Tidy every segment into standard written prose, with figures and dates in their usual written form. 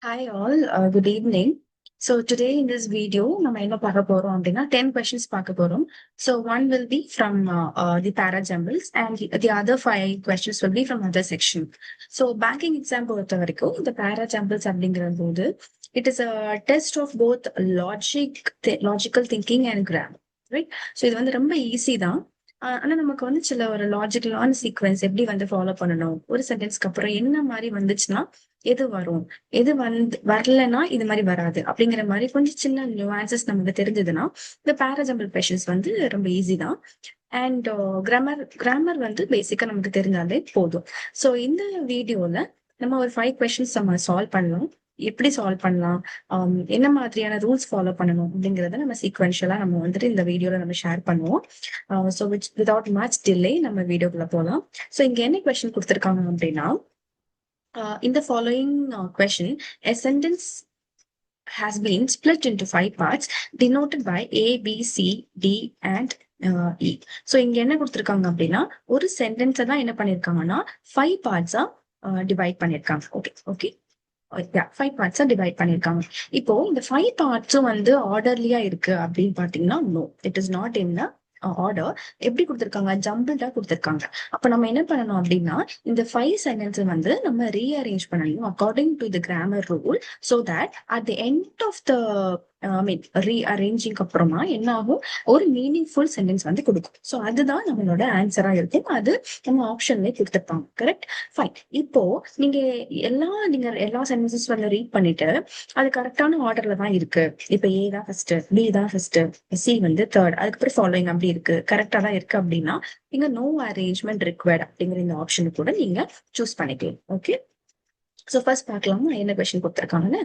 Hi all, good evening. So today in this video, நம்ம என்ன பார்க்க போறோம் அப்படின்னா 10 questions பார்க்க போறோம். So one will be from the para jumbles and the other 5 questions will be from other section. So banking exam பொறுத்த வரைக்கும் இந்த para jumbles அப்படிங்கிற போது it is a test of both logical thinking and grammar, right? So இது வந்து ரொம்ப easy தான். ஆனா நமக்கு வந்து சில ஒரு லாஜிக்கலான சீக்வன்ஸ் எப்படி வந்து ஃபாலோ பண்ணணும், ஒரு சென்டென்ஸ்க்கு அப்புறம் என்ன மாதிரி வந்துச்சுன்னா எது வரும், எது வந்து வரலன்னா இது மாதிரி வராது அப்படிங்கிற மாதிரி கொஞ்சம் சின்ன நியூஆன்சஸ் நமக்கு தெரிஞ்சதுன்னா இந்த பேராஜம்பிள் கொஷின்ஸ் வந்து ரொம்ப ஈஸி தான். அண்ட் கிராமர் வந்து பேசிக்கா நமக்கு தெரிஞ்சாலே போதும். ஸோ இந்த வீடியோல நம்ம ஒரு 5 கொஷின்ஸ் நம்ம சால்வ் பண்ணலாம். எப்படி சால்வ் பண்ணலாம், என்ன மாதிரியான ரூல்ஸ் ஃபாலோ பண்ணணும் அப்படிங்கறத நம்ம சீக்வென்ஷியலா நம்ம வந்துட்டு இந்த வீடியோல நம்ம ஷேர் பண்ணுவோம். ஸோ வித்வுட் மச் டிலே நம்ம வீடியோக்குள்ள போகலாம். ஸோ இங்க என்ன கொஸ்டின் கொடுத்துருக்காங்க அப்படின்னா, in the following question, a sentence has been split into 5 parts denoted by A, B, C, D and E. So இங்க என்ன கொடுத்திருக்காங்க அப்படின்னா, ஒரு சென்டென்ஸை தான் என்ன பண்ணிருக்காங்கன்னா 5 பார்ட்ஸா டிவைட் பண்ணிருக்காங்க. ஓகே ஓகே 5 பார்ட்ஸா டிவைட் பண்ணிருக்காங்க. இப்போ இந்த 5 பார்ட்ஸும் வந்து ஆர்டர்லியா இருக்கு அப்படின்னு பாத்தீங்கன்னா, no, it is not in order. எப்படி கொடுத்திருக்காங்க, ஜம்பிள்டா கொடுத்திருக்காங்க. அப்ப நம்ம என்ன பண்ணணும் அப்படின்னா, இந்த 5 சென்டென்ஸ் வந்து நம்ம ரீஅரேஞ்ச் பண்ணணும் according to the grammar rule. So that at the end of the rearranging அப்புறமா என்ன ஆகும், ஒரு மீனிங்ஃபுல் சென்டென்ஸ் வந்து கொடுக்கும். ஸோ அதுதான் நம்மளோட ஆன்சரா இருக்கும். அது நம்ம ஆப்ஷன்லேயே கொடுத்துருப்பாங்க. Correct, fine. இப்போ நீங்க எல்லா சென்டென்சஸ் வந்து ரீட் பண்ணிட்டு அது கரெக்டான ஆர்டர்ல தான் இருக்கு. இப்ப ஏ தான் ஃபர்ஸ்ட், பி தான் ஃபர்ஸ்ட், சி வந்து தேர்ட், அதுக்கப்புறம் ஃபாலோயிங் அப்படி இருக்கு, கரெக்டா தான் இருக்கு அப்படின்னா நீங்க நோ அரேஞ்ச்மெண்ட் ரிக்வயர்ட் அப்படிங்கிற இந்த ஆப்ஷன் கூட நீங்க சூஸ் பண்ணிக்கலாம். ஓகே, ஸோ ஃபர்ஸ்ட் பார்க்கலாமா என்ன கொஸ்டின் கொடுத்துருக்காங்கன்னு.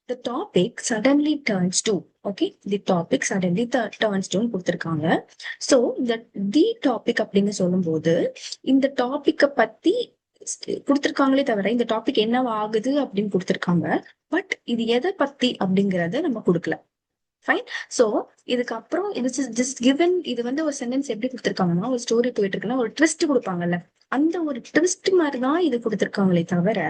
The topic suddenly turns to, okay, the topic suddenly turns to கொடுத்திருக்காங்க. சோ இந்த தி டாபிக் அப்படின்னு சொல்லும் போது இந்த டாபிக்க பத்தி கொடுத்திருக்காங்களே தவிர இந்த டாபிக் என்னவா ஆகுது அப்படின்னு கொடுத்திருக்காங்க. பட் இது எதை பத்தி அப்படிங்கறத நம்ம கொடுக்கல. ஃபைன். சோ இதுக்கப்புறம் இது ஜஸ்ட் கிவன், இது வந்து ஒரு சென்டென்ஸ் எப்படி கொடுத்திருக்காங்கன்னா, ஒரு ஸ்டோரி போயிட்டு இருக்குன்னா ஒரு ட்விஸ்ட் கொடுப்பாங்கல்ல, அந்த ஒரு ட்விஸ்ட் மாதிரிதான் இது கொடுத்திருக்காங்களே தவிர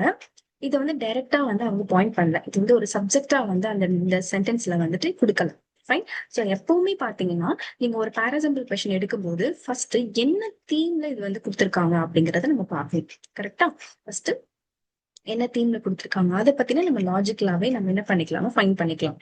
இதை வந்து டைரக்டா வந்து அவங்க பாயிண்ட் பண்ணல. இது வந்து ஒரு சப்ஜெக்டா வந்து இந்த சென்டென்ஸ்ல வந்துட்டு கொடுக்கல. ஃபைன். சோ எப்பவுமே பாத்தீங்கன்னா நீங்க ஒரு பாராசம்பிள் கொஸ்டின் எடுக்கும்போது ஃபர்ஸ்ட் என்ன தீம்ல இது வந்து கொடுத்திருக்காங்க அப்படிங்கறத நம்ம பார்க்கணும். கரெக்டா, ஃபர்ஸ்ட் என்ன தீம்ல கொடுத்துருக்காங்க அதை பத்தின நம்ம லாஜிக்கலாவே நம்ம என்ன பண்ணிக்கலாம், ஃபைன் பண்ணிக்கலாம்.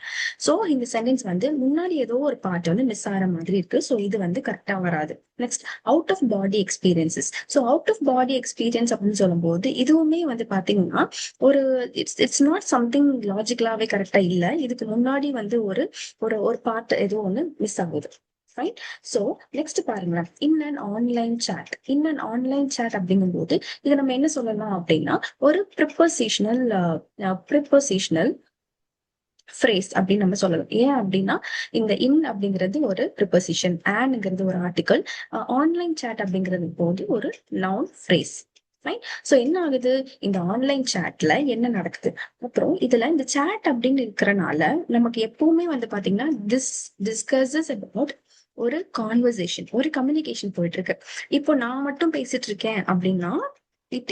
சோ இந்த சென்டென்ஸ் வந்து முன்னாடி ஏதோ ஒரு பார்ட் வந்து மிஸ் ஆகிற மாதிரி இருக்கு. சோ இது வந்து கரெக்டா வராது. Next, out of body experiences. So out of body experience அப்படின்னு சொல்லும் போது இதுவுமே வந்து பாத்தீங்கன்னா ஒரு இட்ஸ் நாட் சம்திங் லாஜிக்கலாவே கரெக்டா இல்ல. இதுக்கு முன்னாடி வந்து ஒரு ஒரு ஒரு பார்ட் ஏதோ ஒண்ணு மிஸ் ஆகுது. ஃபைன். சோ நெக்ஸ்ட் பாருங்களேன், in and online chat. In and online chat அப்படிங்கும் போது இது நம்ம என்ன சொல்லலாம் அப்படின்னா ஒரு ப்ரிப்போசிஷனல் ஃப்ரேஸ் அப்படின்னு நம்ம சொல்லலாம். ஏன் அப்படின்னா இந்த இன் அப்படிங்கிறது ஒரு ப்ரிப்போசிஷன், ஆன்ங்கிறது ஒரு ஆர்டிகல், ஆன்லைன் சாட் அப்படிங்கிறது போது ஒரு நவுன் ஃப்ரேஸ். ஃபைன். சோ என்ன ஆகுது, இந்த ஆன்லைன் சாட்ல என்ன நடக்குது, அப்புறம் இதுல இந்த சாட் அப்படின்னு இருக்கிறனால நமக்கு எப்பவுமே வந்து பாத்தீங்கன்னா டிஸ்கஸஸ் அபவுட் ஒரு கான்வர்சேஷன், ஒரு கம்யூனிகேஷன் போயிட்டு இருக்கு. இப்போ நான் மட்டும் பேசிட்டு இருக்கேன் அப்படின்னா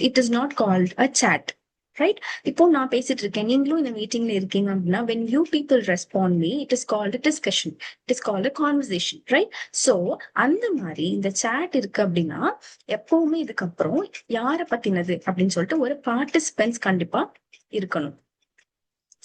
it is not called a chat, right? இப்போ நான் பேசிட்டு இருக்கேன், நீங்களும் இந்த மீட்டிங்ல இருக்கீங்க அப்படின்னா when you people respond me, it is called a discussion, it is called a conversation, right? So அந்த மாதிரி இந்த chat இருக்கு அப்படின்னா எப்பவுமே இதுக்கப்புறம் யார பத்தினது அப்படின்னு சொல்லிட்டு ஒரு பார்ட்டிசிபென்ட்ஸ் கண்டிப்பா இருக்கணும்.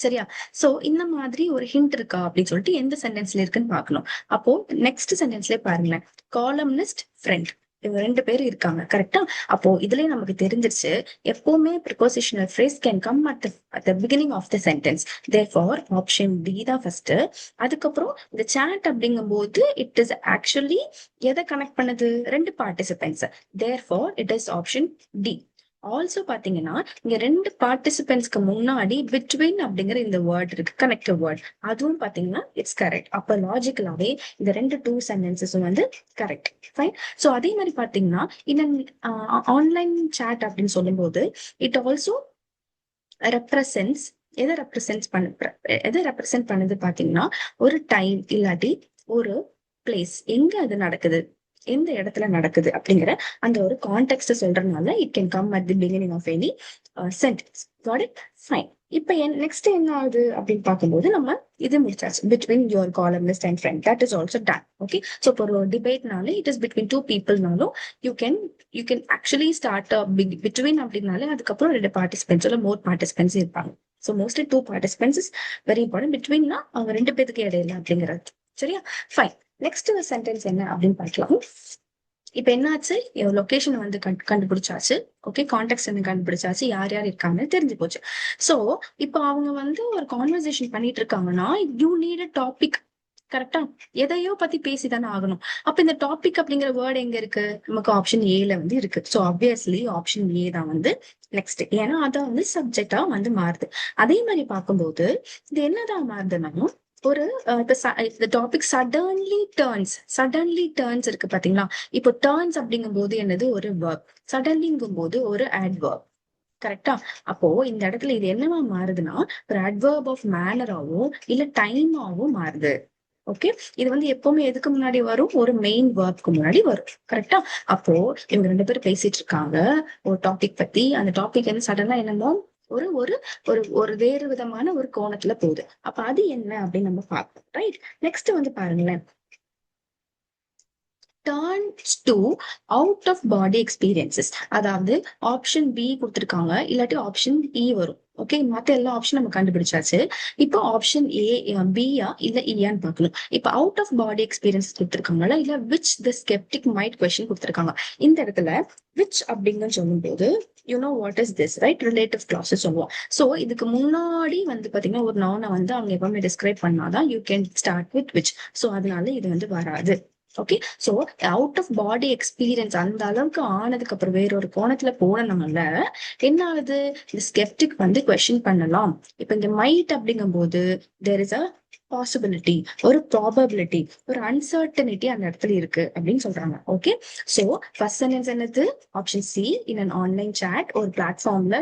சரியா? சோ இந்த மாதிரி ஒரு ஹிண்ட் இருக்கா அப்படின்னு சொல்லிட்டு எந்த சென்டென்ஸ்ல இருக்குன்னு பாக்கணும். அப்போ நெக்ஸ்ட் சென்டென்ஸ்ல பாருங்களேன், காலம்னிஸ்ட் ஃப்ரெண்ட், இவங்க 2 பேர் இருக்காங்க. கரெக்டா? அப்போ இதுலயே நமக்கு தெரிஞ்சிருச்சு எப்பவுமே prepositional phrase can come at the beginning of the sentence. Therefore option D தான் ஃபர்ஸ்ட். அதுக்கப்புறம் இந்த சாட் அப்படிங்கும் போது இட் இஸ் ஆக்சுவலி எதை கனெக்ட் பண்ணுது, 2 participants. Therefore it is option D. Also பாத்தீங்கன்னா இங்க 2 பார்ட்டிசிபென்ட்ஸ்க்கு முன்னாடி பிட்வீன் அப்படிங்கிற இந்த வேர்ட் இருக்கு, கனெக்டிவ் வேர்ட், அதுவும் பாத்தீங்கன்னா இட்ஸ் கரெக்ட். அப்ப லாஜிக்கலாவே இந்த 2 சென்டென்சஸும் வந்து கரெக்ட். ஃபைன். சோ அதே மாதிரி பாத்தீங்கன்னா இந்த ஆன்லைன் சாட் அப்படின்னு சொல்லும் போது இட் ஆல்சோ ரெப்ரசன்ஸ், எதை ரெப்ரசென்ட் பண்ணுது பாத்தீங்கன்னா ஒரு டைம் இல்லாட்டி ஒரு பிளேஸ், எங்க அது நடக்குது, எந்த இடத்துல நடக்குது அப்படிங்கிற அந்த ஒரு கான்டெக்ட் சொல்றதுனால it can come at the beginning of any sentence. Got it? Fine. இப்ப நெக்ஸ்ட் என்ன ஆகுது அப்படின்னு பார்க்கும்போது நம்ம இது முடிச்சாச்சு. Between your columnist and friend, that is also done. Okay, so இப்போ ஒரு டிபேட்னாலே இட் இஸ் பிட்வீன் டூ பீப்புள்னாலும் you can actually start between அப்படின்னாலே அதுக்கப்புறம் 2 பார்ட்டிசிபென்ட்ஸ் இல்ல மோர் பார்ட்டிசிபென்ட்ஸ் இருப்பாங்க. So mostly 2 participants is very important. பிட்வீன்னா அவங்க 2 பேருக்கு இடையில அப்படிங்கிறது. சரியா? ஃபைன். நெக்ஸ்ட் சென்டென்ஸ் என்ன அப்படின்னு பார்க்கலாம். இப்ப என்னாச்சு, லொகேஷன் வந்து கண்டுபிடிச்சாச்சு. ஓகே, கான்டெக்ட் வந்து கண்டுபிடிச்சாச்சு, யார் யார் இருக்காங்கன்னு தெரிஞ்சு போச்சு. சோ இப்போ அவங்க வந்து ஒரு கான்வர்சேஷன் பண்ணிட்டு இருக்காங்கன்னா யூ நீட் அ டாபிக். கரெக்டா? எதையோ பத்தி பேசிதானே ஆகணும். அப்ப இந்த டாபிக் அப்படிங்கிற வேர்டு எங்க இருக்கு? நமக்கு ஆப்ஷன் ஏல வந்து இருக்கு. சோ ஆப்வியஸ்லி ஆப்ஷன் ஏ தான் வந்து நெக்ஸ்ட். ஏன்னா அதான் வந்து சப்ஜெக்டா வந்து மாறுது. அதே மாதிரி பார்க்கும்போது இது என்னதான் மாறுதுன்னா ஒரு இப்ப டாபிக் சடன்லி டர்ன்ஸ் இருக்கு பாத்தீங்களா? இப்போ டர்ன்ஸ் அப்படிங்கும் போது என்னது? ஒரு வேர்ப். சடன்லிங்கும் போது ஒரு adverb. கரெக்டா? அப்போ இந்த இடத்துல இது என்னவா மாறுதுன்னா ஒரு adverb ஆஃப் மேனராவும் இல்ல டைமாவும் மாறுது. ஓகே, இது வந்து எப்பவுமே எதுக்கு முன்னாடி வரும்? ஒரு மெயின் வேர்ப்க்கு முன்னாடி வரும். கரெக்டா? அப்போ இவங்க 2 பேரும் பேசிட்டு இருக்காங்க ஒரு டாபிக் பத்தி. அந்த டாபிக் வந்து சடனா என்னமோ ஒரு ஒரு ஒரு ஒரு வேறு விதமான ஒரு கோணத்துல போகுது. அப்ப அது என்ன அப்படின்னு நம்ம பார்ப்போம். ரைட்? நெக்ஸ்ட் வந்து பாருங்களேன், turns to out of body experiences. அதாவது ஆப்ஷன் பி கொடுத்திருக்காங்க, இல்லாட்டி ஆப்ஷன் இ வரும். ஓகே, மத்த எல்லா ஆப்ஷன் நம்ம கண்டுபிடிச்சாச்சு. இப்போ ஆப்ஷன் ஏ பியா இல்ல இயான்னு பார்க்கணும். இப்போ அவுட் ஆஃப் பாடி எக்ஸ்பீரியன்ஸ் கொடுத்திருக்காங்கல்ல, இல்ல which the skeptic might question கொடுத்திருக்காங்க. இந்த இடத்துல விச் அப்படிங்கன்னு சொல்லும் போது you know what is this, right? Relative clause சொல்லுவோம். சோ இதுக்கு முன்னாடி வந்து பாத்தீங்கன்னா ஒரு நவுனை வந்து அவங்க எப்பவுமே டிஸ்கிரைப் பண்ணாதான் you can start with which. So அதனால இது வந்து வராது. Okay, so out of body experience அந்த அளவுக்கு ஆனதுக்கு அப்புறம் வேற ஒரு கோணத்துல போனதுனால என்ன ஆகுது? இந்த ஸ்கெப்டிக் வந்து கொஸ்டின் பண்ணலாம். இப்ப இங்க மைட் அப்படிங்கும் போது தேர் இஸ் அ பாசிபிலிட்டி, ஒரு ப்ராபபிலிட்டி, ஒரு அன்சர்டனிட்டி அந்த இடத்துல இருக்கு அப்படின்னு சொல்றாங்க. ஓகே, சோ ஃபர்ஸ்ட் சென்டென்ஸ் என்னது? Option C. In an online chat, ஒரு பிளாட்ஃபார்ம்ல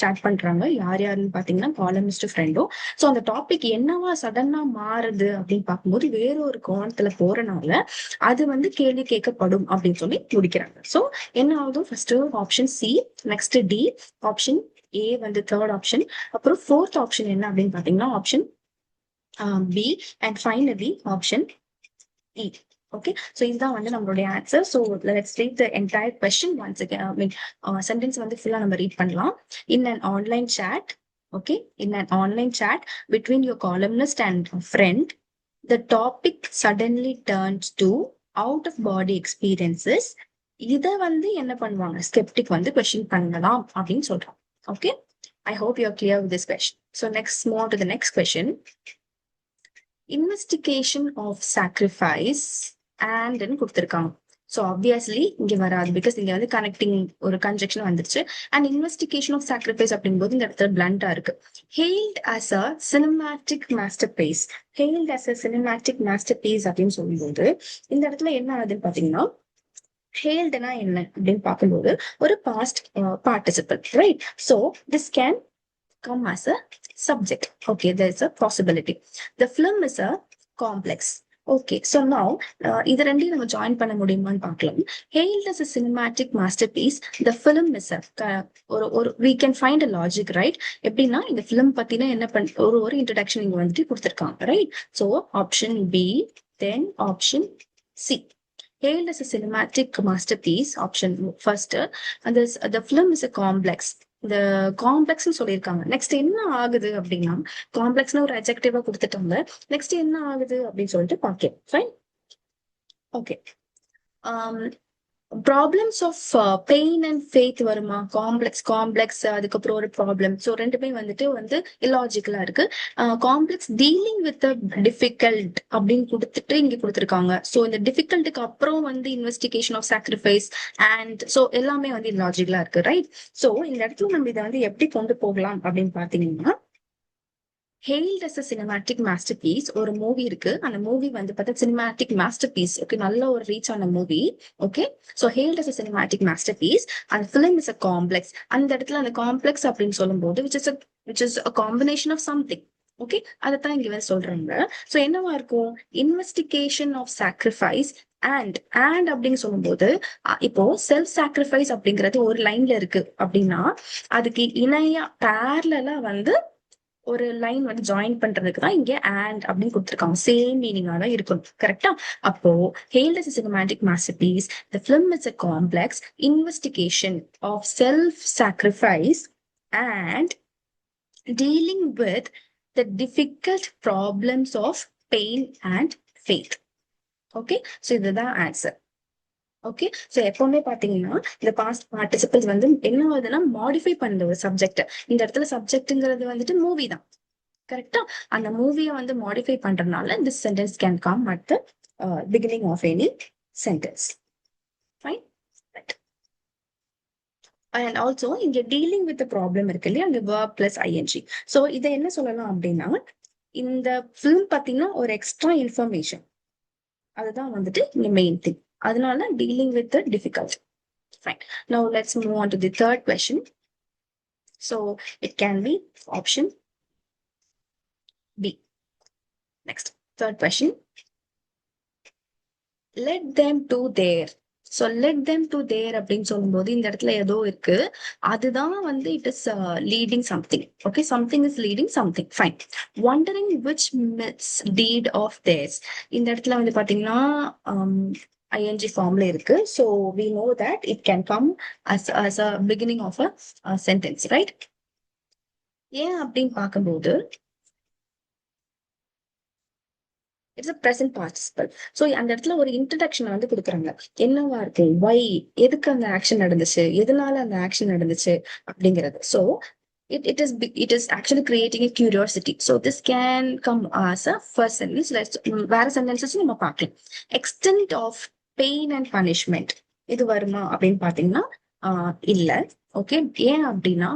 சாட் பண்றாங்க. யார் யாருன்னு பாத்தீங்கன்னா காலமிஸ்ட் ஃப்ரெண்டும். சோ அந்த டாபிக் என்னவா சடனா மாறுது அப்படின்னு பார்க்கும்போது வேற ஒரு கோணத்துல போறனால அது வந்து கேள்வி கேட்கப்படும் அப்படின்னு சொல்லி முடிக்கிறாங்க. சோ என்ன ஆகுது? First option C, next D, option A வந்து தேர்ட் ஆப்ஷன், அப்புறம் ஃபோர்த் ஆப்ஷன் என்ன அப்படின்னு பாத்தீங்கன்னா option B, and finally option E. Okay, so இதுதான் வந்து நம்மளுடைய answer. So let's read the entire question once again. I mean sentence வந்து ஃபுல்லா நம்ம ரீட் பண்ணலாம். In an online chat, okay, in an online chat between your columnist and a friend, the topic suddenly turns to out of body experiences. இத வந்து என்ன பண்ணுவாங்க? Sceptic வந்து question பண்ணலாம் அப்படின்னு சொல்றோம். Okay, I hope you're clear with this question. So next, move on to the next question. Investigation of sacrifice and கொடுத்திருக்காங்க. So obviously இங்க வராது, பிகாஸ் இங்க வந்து கனெக்டிங் ஒரு கன்ஜெக்ஷன் வந்துருச்சு. அண்ட் இன்வெஸ்டிகேஷன் ஆஃப் சாக்ரிஃபைஸ் அப்படிங்கும்போது இந்த இடத்துல பிளண்டா இருக்கு. Hailed as a cinematic masterpiece. Hailed as a cinematic masterpiece அப்படின்னு சொல்லும்போது இந்த இடத்துல என்ன ஆகுதுன்னு பாத்தீங்கன்னா, ஹெயில்டுனா என்ன அப்படின்னு பார்க்கும்போது ஒரு past participle, right? So this can come as a subject. Okay, there is a possibility. The film is a complex. Okay, so now இது ரெண்டையும் நம்ம ஜாயின் பண்ண முடியுமான்னு பார்க்கலாம். Hailed as a cinematic masterpiece, the film is a ஒரு we can find a logic, right? எப்படின்னா இந்த film பத்தின என்ன ஒரு இன்ட்ரோடக்ஷன் இங்க வந்துட்டு கொடுத்திருக்காங்க, right? So option B, then option C. Hailed as a cinematic masterpiece, option first, and the film is a complex. இந்த காம்ப்ளெக்ஸ் சொல்லியிருக்காங்க. நெக்ஸ்ட் என்ன ஆகுது அப்படின்னா, காம்ப்ளெக்ஸ்னு ஒரு அட்ஜெக்டிவா கொடுத்துட்டாங்க. நெக்ஸ்ட் என்ன ஆகுது அப்படின்னு சொல்லிட்டு பாக்கேன். Fine, okay. Problems of pain and faith வருமா? காம்ப்ளெக்ஸ் அதுக்கப்புறம் ஒரு ப்ராப்ளம். ஸோ ரெண்டுமே வந்து இல்லாஜிக்கலா இருக்கு. காம்ப்ளெக்ஸ் டீலிங் வித் டிஃபிகல்ட் அப்படின்னு கொடுத்துட்டு இங்க கொடுத்துருக்காங்க. ஸோ இந்த டிஃபிகல்ட்டுக்கு அப்புறம் வந்து investigation of sacrifice and so எல்லாமே வந்து இல்லாஜிக்கலா இருக்கு, ரைட்? ஸோ இந்த இடத்துல நம்ம இதை வந்து எப்படி கொண்டு போகலாம் அப்படின்னு பாத்தீங்கன்னா, hailed as a cinematic masterpiece. ஒரு மூவி இருக்கு, அந்த மூவி வந்து பார்த்தா சினிமேட்டிக் மாஸ்டர் பீஸ். ஓகே, நல்ல ஒரு ரீச் ஆன movie. Okay, so hailed as a cinematic masterpiece and film is a complex. அந்த இடத்துல அந்த காம்ப்ளெக்ஸ் அப்படின்னு சொல்லும்போது which is a combination of something. Okay, அதைத்தான் இங்க வந்து சொல்றாங்க. சோ என்னவா இருக்கும், இன்வெஸ்டிகேஷன் ஆஃப் சாக்ரிஃபைஸ் அண்ட் அப்படின்னு சொல்லும்போது இப்போ செல்ஃப் சாக்ரிஃபைஸ் அப்படிங்கிறது ஒரு லைன்ல இருக்கு அப்படின்னா அதுக்கு இணையா பேரலா வந்து ஒரு லைன் வந்து ஜாயின் பண்றதுக்கு தான் இங்க அண்ட் அப்படின்னு கொடுத்துருக்காங்க. சேம் மீனிங்கா தான் இருக்கணும். கரெக்டா? அப்போ Hailed as a cinematic masterpiece, the film is a complex investigation of self-sacrifice and dealing with the difficult problems of pain and faith. Okay, so இதுதான் ஆன்சர். ஓகே, ஸோ எப்பவுமே பாத்தீங்கன்னா இந்த பாஸ்ட் பார்ட்டிசிபிள்ஸ் வந்து என்ன ஆகுதுன்னா மாடிஃபை பண்ணுது ஒரு subject. இந்த இடத்துல சப்ஜெக்ட்ங்கிறது வந்துட்டு மூவி தான். கரெக்டா? அந்த மூவியை வந்து மாடிஃபை பண்றதுனால this sentence can come at the beginning of any sentence. Fine. And also இங்க டீலிங் வித் ப்ராப்ளம் இருக்கு இல்லையா, அந்த verb பிளஸ் ஐஎன்ஜி. ஸோ இதை என்ன சொல்லலாம் அப்படின்னா இந்த ஃபிலிம் பாத்தீங்கன்னா ஒரு எக்ஸ்ட்ரா இன்ஃபர்மேஷன், அதுதான் வந்துட்டு இந்த மெயின் திங். அதனால dealing with the difficult. Fine. Now let's move on to the third question. So it can be option B. Next, third question. Let them do their. So let them do their அப்படின்னு சொல்லும்போது இந்த இடத்துல ஏதோ இருக்கு, அதுதான் வந்து it is leading something. Okay, something is leading something. Fine. Wondering which misdeed of theirs. இந்த இடத்துல வந்து பாத்தீங்கன்னா ing formula இருக்கு. So we know that it can come as a beginning of a sentence, right? ஏன் அப்படின்னு பார்க்கும்போது it's a present participle. So அந்த இடத்துல ஒரு இன்ட்ரடக்ஷன் வந்து கொடுக்குறாங்க. என்னவா இருக்கு, வை, எதுக்கு அந்த ஆக்ஷன் நடந்துச்சு, எதனால அந்த ஆக்ஷன் நடந்துச்சு அப்படிங்கிறது. So it is actually creating a curiosity. So this can come as a first sentence. வேற sentences நம்ம பார்க்கலாம். Extent of pain and punishment இது வருமா அப்படின்னு பாத்தீங்கன்னா இல்ல. ஓகே, ஏன் அப்படின்னா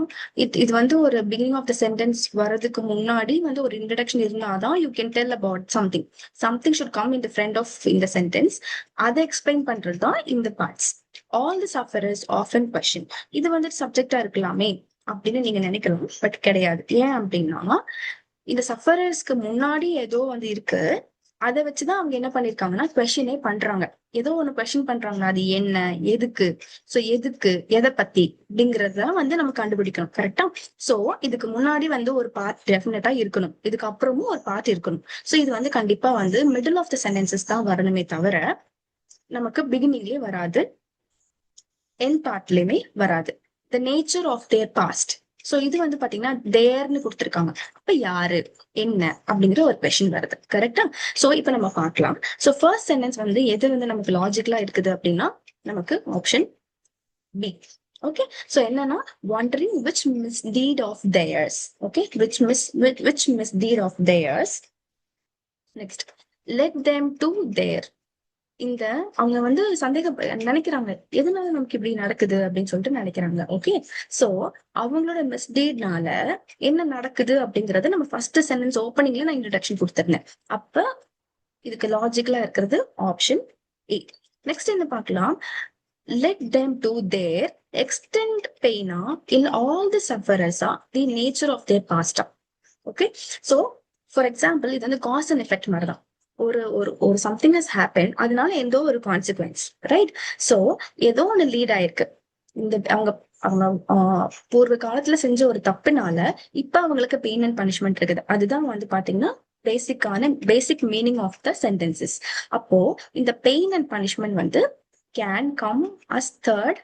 இது வந்து ஒரு பிகினிங் ஆஃப் த சென்டென்ஸ் வர்றதுக்கு முன்னாடி வந்து ஒரு இன்ட்ரடக்ஷன் இருந்தாதான் you can tell about something should come in the front of இந்த சென்டென்ஸ். அதை எக்ஸ்பிளைன் பண்றது தான் இந்த parts. All the sufferers often question. இது வந்து சப்ஜெக்டா இருக்கலாமே அப்படின்னு நீங்க நினைக்கலாம், பட் கிடையாது. ஏன் அப்படின்னா இந்த சஃபரர்ஸ்க்கு முன்னாடி ஏதோ வந்து இருக்கு, அதை வச்சுதான் அவங்க என்ன பண்ணிருக்காங்கன்னா கொஸ்டினே பண்றாங்க. ஏதோ ஒண்ணு கொஸ்டின் பண்றாங்க, அது என்ன, எதுக்கு, சோ எதுக்கு, எதை பத்தி அப்படிங்கறத வந்து நம்ம கண்டுபிடிக்கணும். கரெக்டா? சோ இதுக்கு முன்னாடி வந்து ஒரு பார்ட் டெஃபினட்டா இருக்கணும், இதுக்கு அப்புறமும் ஒரு பார்ட் இருக்கணும். சோ இது வந்து கண்டிப்பா வந்து மிடில் ஆஃப் த சென்டென்சஸ் தான் வரணுமே தவிர நமக்கு பிகினிங்லயே வராது, என் பார்ட்லயுமே வராது. The nature of their past. So இது வந்து பாத்தீங்கன்னா தேர்னு கொடுத்திருக்காங்க. அப்ப யாரு, என்ன அப்படிங்கிற ஒரு கொஸ்டின் வருது. கரெக்டா? சோ இப்ப நம்ம பார்க்கலாம். சோ ஃபர்ஸ்ட் சென்டென்ஸ் வந்து எது வந்து நமக்கு லாஜிக்கலா இருக்குது அப்படின்னா நமக்கு ஆப்ஷன் பி. ஓகே, சோ என்னன்னா wondering which misdeed of theirs. Okay, which misdeed of theirs. Next, let them to their. இந்த அவங்க வந்து நினைக்கிறாங்க எதனால நமக்கு இப்படி நடக்குது அப்படின்னு சொல்லிட்டு நினைக்கிறாங்க. ஓகே, சோ அவங்களோட மிஸ்டேட்னால என்ன நடக்குது அப்படிங்கறத நம்ம ஃபர்ஸ்ட் சென்டென்ஸ் ஓப்பனிங்ல நான் இன்ட்ரோடக்ஷன் கொடுத்திருந்தேன். அப்ப இதுக்கு லாஜிக்கலா இருக்கிறது ஆப்ஷன் ஏ. நெக்ஸ்ட் என்ன பார்க்கலாம். let them do their extend pain in all the sufferers the nature of their past. Okay, so for example இது வந்து காஸ் அண்ட் எஃபெக்ட் மாதிரிதான். ஒரு ஒரு ஒரு சம்திங் ஹஸ் ஹேப்பன், அதனால எந்த ஒரு கான்சிக்வன்ஸ், ரைட்? சோ ஏதோ ஒண்ணு லீட் ஆயிருக்கு. இந்த அவங்க பூர்வ காலத்துல செஞ்ச ஒரு தப்புனால இப்ப அவங்களுக்கு பெயின் அண்ட் பனிஷ்மெண்ட் இருக்குது. அதுதான் வந்து பாத்தீங்கன்னா basic meaning of the sentences. அப்போ இந்த பெயின் அண்ட் பனிஷ்மெண்ட் வந்து can come as third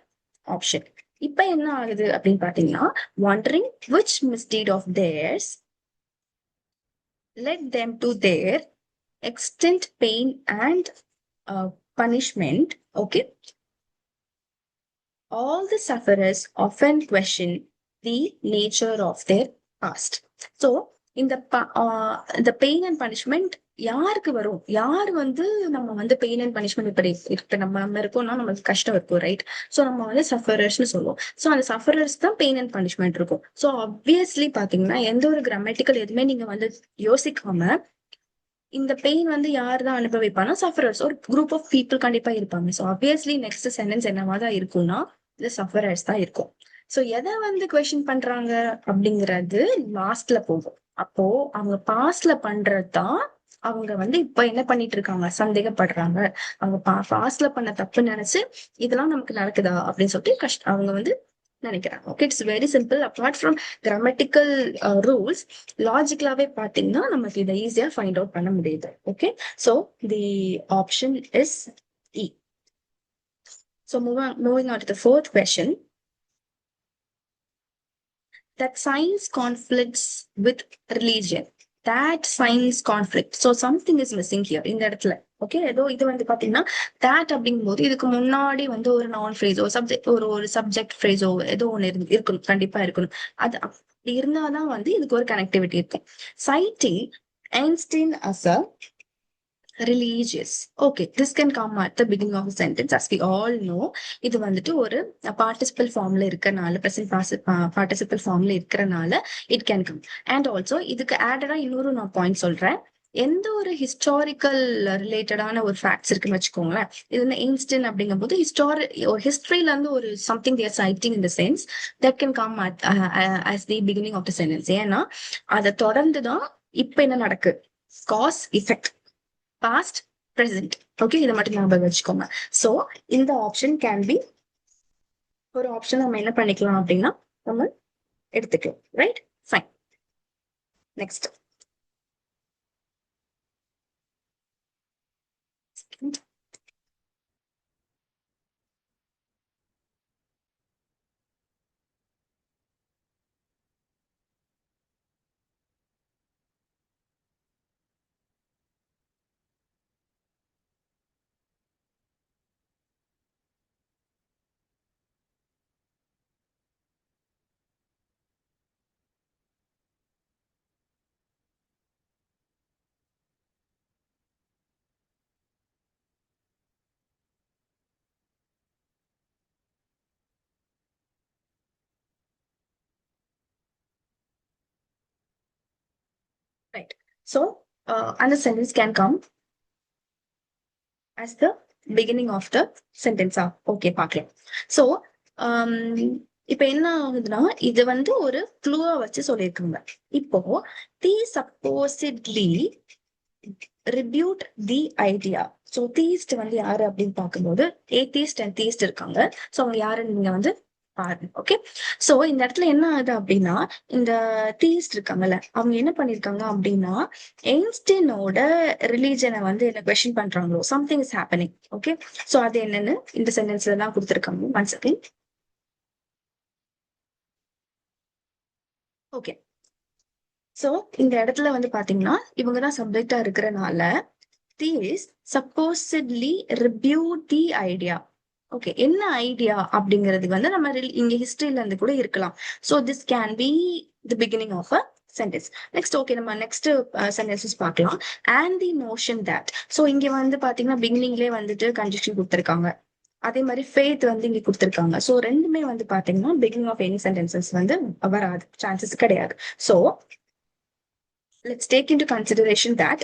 option. இப்ப என்ன ஆகுது அப்படின்னு பாத்தீங்கன்னா wondering which misdeed of theirs let them to their extent pain and punishment. Okay, all the sufferers often question the nature of their past. So இந்த pain and punishment யாருக்கு வரும், யார் வந்து நம்ம வந்து பெயின் அண்ட் பனிஷ்மெண்ட் இப்ப நம்ம இருக்கோம்னா நமக்கு கஷ்டம் இருக்கும், ரைட்? சோ நம்ம வந்து சஃபரர்ஸ்னு சொல்லுவோம். சோ அந்த சஃபரர்ஸ் தான் பெயின் அண்ட் பனிஷ்மெண்ட் இருக்கும். சோ ஆப்வியஸ்லி பாத்தீங்கன்னா எந்த ஒரு கிராமட்டிக்கல் எதுவுமே நீங்க வந்து யோசிக்காம இந்த பெயின் வந்து யார் தான் அனுபவிப்பானா சஃபரர்ஸ், ஒரு குரூப் ஆஃப் பீப்புள் கண்டிப்பா இருப்பாங்க. ஸோ ஆப்வியஸ்லி நெக்ஸ்ட் சென்டென்ஸ் என்னவாதான் இருக்கும்னா இந்த சஃபரர்ஸ் தான் இருக்கும். ஸோ எதை வந்து கொஸ்டின் பண்றாங்க அப்படிங்கிறது லாஸ்ட்ல போகும். அப்போ அவங்க பாஸ்ட்ல பண்றதுதான் அவங்க வந்து இப்ப என்ன பண்ணிட்டு இருக்காங்க, சந்தேகப்படுறாங்க. அவங்க பாஸ்ட்ல பண்ண தப்பு நினைச்சு இதெல்லாம் நமக்கு நடக்குதா அப்படின்னு சொல்லிட்டு அவங்க வந்து நினைக்கிறாங்க. Okay, it's very simple. Apart from grammatical rules, லாஜிக்கலாவே பாத்தீங்கன்னா நமக்கு இதை ஈஸியா ஃபைண்ட் அவுட் பண்ண முடியுது. Okay, so the option is E. So moving on to the fourth question. That science conflicts with religion. That science conflict. So something is missing here. இந்த இடத்துல okay, ஏதோ இது வந்து பாத்தீங்கன்னா that அப்படிங்கும் போது இதுக்கு முன்னாடி வந்து ஒரு நான் ஃப்ரேஸோ சப்ஜெக்ட் ஒரு சப்ஜெக்ட் ஃப்ரேஸோ ஏதோ ஒண்ணு இருக்கணும், கண்டிப்பா இருக்கணும். அது அப்படி இருந்தாதான் வந்து இதுக்கு ஒரு கனெக்டிவிட்டி இருக்கும். Citing Einstein as a religious. Okay, this can come at the beginning of the sentence. As we all know, இது வந்துட்டு ஒரு participle formல இருக்கறனால, present participle formல இருக்கறனால it can come. And also இதுக்கு added இன்னொரு நான் பாயிண்ட் சொல்றேன். எந்த ஒரு ஹிஸ்டாரிக்கல் ரிலேட்டடான ஒரு ஃபேக்ட்ஸ் இருக்குன்னு வச்சுக்கோங்களேன். இது வந்து ஐன்ஸ்டைன் அப்படிங்கும் போது ஒரு ஹிஸ்டரியில இருந்து ஒரு something they're citing in the sense that can come as the beginning of the sentence. ஏன்னா அதை தொடர்ந்துதான் இப்ப என்ன நடக்கு, cause effect, past, present. Okay, இதை மட்டும் ஞாபகம் வச்சுக்கோங்க. சோ இந்த ஆப்ஷன் கேன் பி ஒரு ஆப்ஷன் நம்ம என்ன பண்ணிக்கலாம் அப்படின்னா நம்ம எடுத்துக்கலாம். Right, fine. Next right. So and the sentence can come as the beginning of the sentence. Okay, பார்க்கலாம். So இப்ப என்ன ஆகுதுன்னா இது வந்து ஒரு க்ளூவா வச்சு சொல்லியிருக்காங்க. இப்போ the supposedly rebut the idea. So theist வந்து யாரு அப்படின்னு பார்க்கும்போது ஏதீஸ்ட் அண்ட் தீஸ்ட் இருக்காங்க. சோ அவங்க யாருன்னு நீங்க வந்து பாருங்க. ஓகே, சோ இந்த இடத்துல என்ன ஆகுது அப்படின்னா இந்த தீஸ்ட் இருக்காங்கல்ல அவங்க என்ன பண்ணிருக்காங்க அப்படின்னா ஐன்ஸ்டீனோட ரிலீஜனை வந்து என்ன கொஸ்டின் பண்றாங்களோ, something is happening. Okay, so அது என்னன்னு இந்த சென்டென்ஸ்ல தான் கொடுத்துருக்காங்க. One second. ஓகே, சோ இந்த இடத்துல வந்து பாத்தீங்கன்னா இவங்கதான் சப்ஜெக்டா இருக்கிறனால these supposedly rebut the idea. Okay, என்ன ஐடியா அப்படிங்கிறது வந்து நம்ம இங்க ஹிஸ்டரியில இருந்து கூட இருக்கலாம். So this can be the beginning of a sentence. Next okay, நம்ம நெக்ஸ்ட் சென்டென்சஸ் பார்க்கலாம். And the notion that. So இங்க வந்து பாத்தீங்கன்னா பிகினிங்லேயே வந்துட்டு கன்ஜெக்ஷன் கொடுத்திருக்காங்க. அதே மாதிரி ஃபேத் வந்து இங்க கொடுத்திருக்காங்க. சோ ரெண்டுமே வந்து பாத்தீங்கன்னா பிகினிங் ஆஃப் எனி சென்டென்சஸ் வந்து வராது, சான்சஸ் கிடையாது. So let's take into consideration that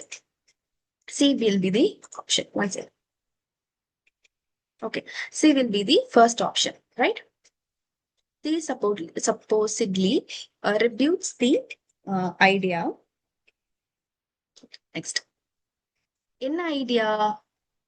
C will be the option. One second. Okay, C will be the first option, right? C supposedly rebutes the idea. Next. என்ன idea?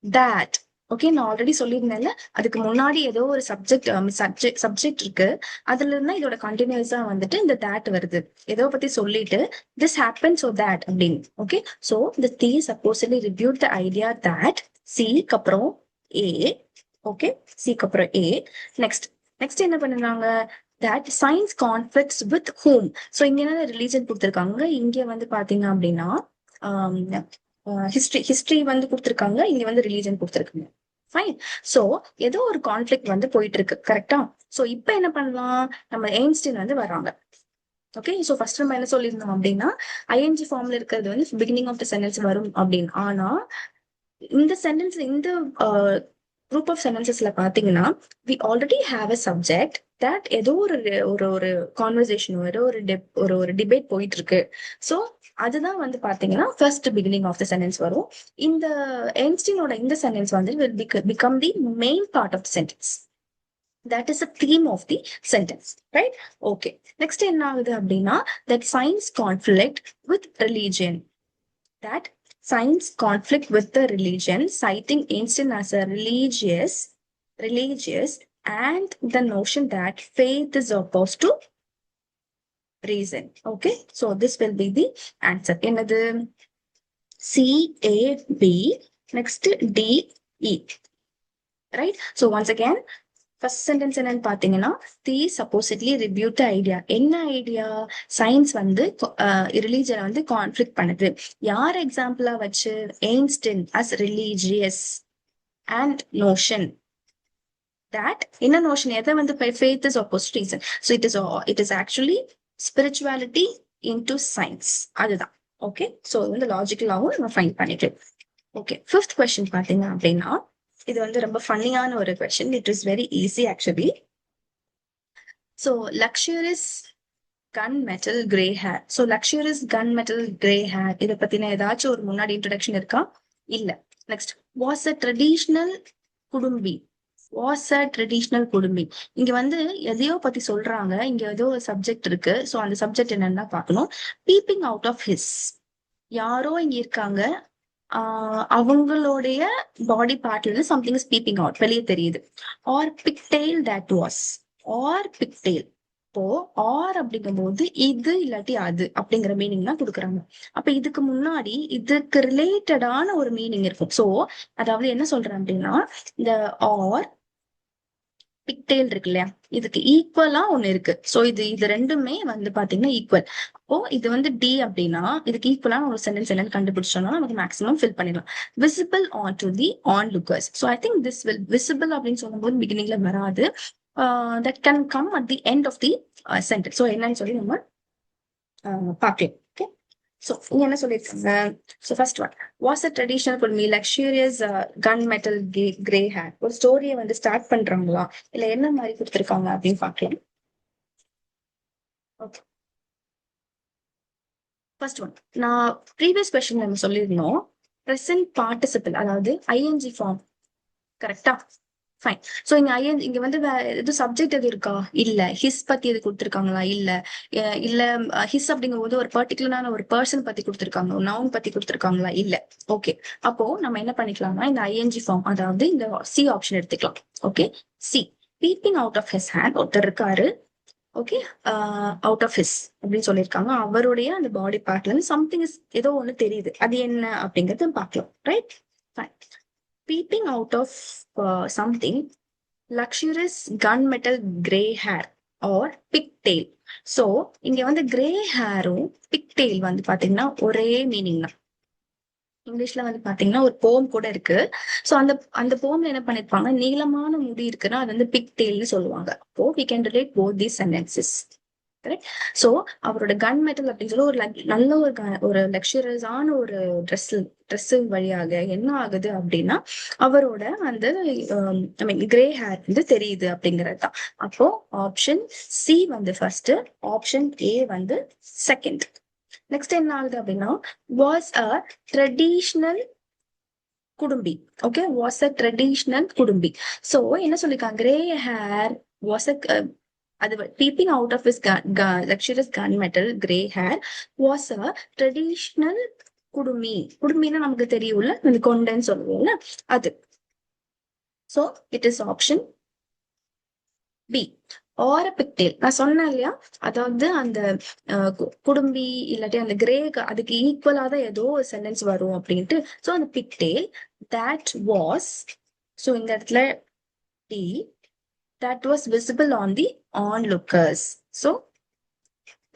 That. Okay, நான் already சொல்லியிருந்தேன்ல அதுக்கு முன்னாடி ஏதோ ஒரு subject இருக்கு, அதுல இருந்தா இதோட கண்டினியூஸா வந்துட்டு இந்த தேட் வருது. ஏதோ பத்தி சொல்லிட்டு திஸ் ஹேப்பன் சோ தேட் அப்படின்னு. ஓகே, சோ தி தீ சப்போஸ்லி ரிபியூட் த ஐடியா தேட். சிக்கு அப்புறம் ஏ. ஓகே, சிக்கு அப்புறம் ஏ. நெக்ஸ்ட் என்ன பண்ணுறாங்க? that science conflicts with whom. So இங்க என்ன ரிலீஜன் கொடுத்திருக்காங்க, இங்க வந்து பாத்தீங்க அப்படின்னா ஹிஸ்டரி வந்து கொடுத்திருக்காங்க, இங்க வந்து ரிலீஜன் கொடுத்திருக்காங்க. ஃபைன். சோ ஏதோ ஒரு கான்ஃபிளிக்ட் வந்து போயிட்டு இருக்கு, கரெக்டா? சோ இப்ப என்ன பண்ணலாம், நம்ம ஐன்ஸ்டைன் வந்து வராங்க. ஓகே, சோ ஃபர்ஸ்ட் நம்ம என்ன சொல்லியிருந்தோம் அப்படின்னா ஐஎன்ஜி ஃபார்ம்ல இருக்கிறது வந்து பிகினிங் ஆஃப் த சென்டென்ஸ் வரும் அப்படின்னு. ஆனா இந்த சென்டென்ஸ் இந்த குரூப் ஆஃப் சென்டென்சஸ்ல பாத்தீங்கன்னா we already have a subject that ஏதோ ஒரு கான்வர்சேஷன் ஒரு டிபேட் போயிட்டு இருக்கு. சோ அதுதான் வந்து பாத்தீங்கன்னா first beginning of the sentence வரும். இந்த ஐன்ஸ்டீனோட இந்த சென்டென்ஸ் வந்து will become the main part of the sentence. That is the theme of the sentence, right? Okay. Next என்ன ஆகுது அப்படின்னா that science conflict with religion. That science conflict with the religion, citing Einstein as a religious, and the notion that faith is opposed to reason. Okay, so this will be the answer. Another CAB, next DE, right? So once again, first sentence என்னன்னு பாத்தீங்கன்னா the supposedly refute the idea. என்ன idea? Science வந்து ரிலீஜனை வந்து conflict பண்ணுது. யார் எக்ஸாம்பிளா வச்சு? Einstein as religious and notion that என்ன நோஷன் எதை வந்து faith is opposed to reason. So it is actually spirituality into science. அதுதான். ஓகே, ஸோ வந்து லாஜிக்கலாவும் நம்ம ஃபைண்ட் பண்ணிட்டு. ஓகே, ஃபிஃப்த் கொஸ்டின் பாத்தீங்க அப்படின்னா இது வந்து ரொம்ப ஃபன்னியான ஒரு question. It is very easy actually. So luxurious gun metal grey hair. So luxurious gun metal grey hair இதை பத்தின ஏதாச்சும் ஒரு முன்னாடி இன்ட்ரடக்ஷன் இருக்கா? இல்ல. Next, was a traditional kudumbi. Was a traditional kudumbi. இங்க வந்து எதையோ பத்தி சொல்றாங்க. இங்க ஏதோ ஒரு சப்ஜெக்ட் இருக்கு. ஸோ அந்த சப்ஜெக்ட் என்னன்னா பார்க்கணும். Peeping out of his. யாரோ இங்க இருக்காங்க, அவங்களுடைய பாடி பார்ட்ல இருந்து சம்திங் இஸ் பீப்பிங் அவுட், வெளியே தெரியுது. Or pigtail that was. Or pigtail. இப்போ ஆர் அப்படிங்கும் போது இது இல்லாட்டி அது அப்படிங்கிற மீனிங் தான் கொடுக்குறாங்க. அப்ப இதுக்கு முன்னாடி இதுக்கு ரிலேட்டடான ஒரு மீனிங் இருக்கும். சோ அதாவது என்ன சொல்றேன் அப்படின்னா இந்த ஆர் பிக்டெயில் இருக்கு இல்லையா, இதுக்கு ஈக்குவலா ஒண்ணு இருக்கு. சோ இது ரெண்டுமே வந்து பாத்தீங்கன்னா ஈக்குவல். அப்போ இது வந்து டி அப்படின்னா இதுக்கு ஈக்குவலான ஒரு சென்டென்ஸ் என்னன்னு கண்டுபிடிச்சோம்னா நமக்கு மேக்ஸிமம் ஃபில் பண்ணிடலாம். Visible on to the onlookers. So I think this will visible அப்படின்னு சொல்லும்போது பிகினிங்ல வராது. That can come at the end of the sentence. So என்னன்னு சொல்லி நம்ம பார்க்கலாம். ஓகே, ஸோ இங்க என்ன சொல்லியிருக்காங்க? So first one, was a traditional kudumi luxurious gun metal grey hair. ஒரு ஸ்டோரியை வந்து ஸ்டார்ட் பண்றாங்களா இல்ல என்ன மாதிரி கொடுத்துருக்காங்க அப்படின்னு பார்க்கலாம். ஓகே, ஃபர்ஸ்ட் ஒன், நான் ப்ரீவியஸ் கொஸ்டின் நம்ம சொல்லியிருந்தோம் ப்ரெசன்ட் பார்ட்டிசிபிள், அதாவது ஐஎன்ஜி ஃபார்ம். கரெக்டா? ஃபைன். சோ இங்க வந்து எது சப்ஜெக்ட் எது இருக்கா? இல்ல. ஹிஸ் பத்தி எது கொடுத்துருக்காங்களா? இல்ல. இல்ல ஹிஸ் அப்படிங்கும் போது ஒரு பர்டிகுலரான ஒரு பர்சன் பத்தி கொடுத்துருக்காங்க, ஒரு நவுன் பத்தி கொடுத்துருக்காங்களா? இல்ல. ஓகே, அப்போ நம்ம என்ன பண்ணிக்கலாம்னா இந்த ஐஎன்ஜி ஃபார்ம், அதாவது இந்த சி ஆப்ஷன் எடுத்துக்கலாம். Okay, C. Peeping out of his hand. ஒருத்தர் இருக்காரு. ஓகே, அவுட் ஆஃப் ஹிஸ் அப்படின்னு சொல்லியிருக்காங்க. அவருடைய அந்த பாடி பார்ட்ல இருந்து சம்திங் இஸ், ஏதோ ஒண்ணு தெரியுது. அது என்ன அப்படிங்கறத பார்க்கலாம். Right? Fine. Peeping out of something, luxurious gunmetal gray hair or pigtail. So இங்க வந்து gray hairம் pigtail வந்து பாத்தீங்கன்னா ஒரே மீனிங் தான். இங்கிலீஷ்ல வந்து பாத்தீங்கன்னா ஒரு போம் கூட இருக்கு. சோ அந்த போம்ல என்ன பண்ணிருப்பாங்க, நீளமான முடி இருக்குன்னா அது வந்து பிக்டெயில்னு சொல்லுவாங்க. அப்போ we can relate both these sentences. Correct? So அவரோட கன் மெட்டல் அப்படின்னு சொல்லி ஒரு நல்ல ஒரு லக்ஸரியஸான ஒரு ட்ரெஸ் வழியாக என்ன ஆகுது அப்படின்னா அவரோட அந்த ஐ மீன் கிரே ஹேர் வந்து தெரியுது அப்படிங்கிறது தான். அப்போ ஆப்ஷன் சி வந்து ஃபர்ஸ்ட், ஆப்ஷன் ஏ வந்து செகண்ட். நெக்ஸ்ட் என்ன ஆகுது அப்படின்னா was a traditional kudumbi. Okay, was a traditional kudumbi. So என்ன சொல்லிருக்காங்க, கிரே ஹேர் வாஸ் அ, அது peeping out of his luxurious gun metal grey hair was a traditional kudumi. குடுமின்னா நமக்கு தெரியும்ல, இந்த கொண்டைன்னு சொல்லுவோம்ல அது. So it is option B. Or pigtail. நான் சொன்னேன் இல்லையா, அதாவது அந்த குடும்பி இல்லாட்டி அந்த கிரே அதுக்கு ஈக்குவலா தான் ஏதோ ஒரு சென்டென்ஸ் வரும் அப்படின்ட்டு. சோ அந்த பிக்டெயில் தட் வாஸ், சோ இந்த இடத்துல D, that was visible on the onlookers. So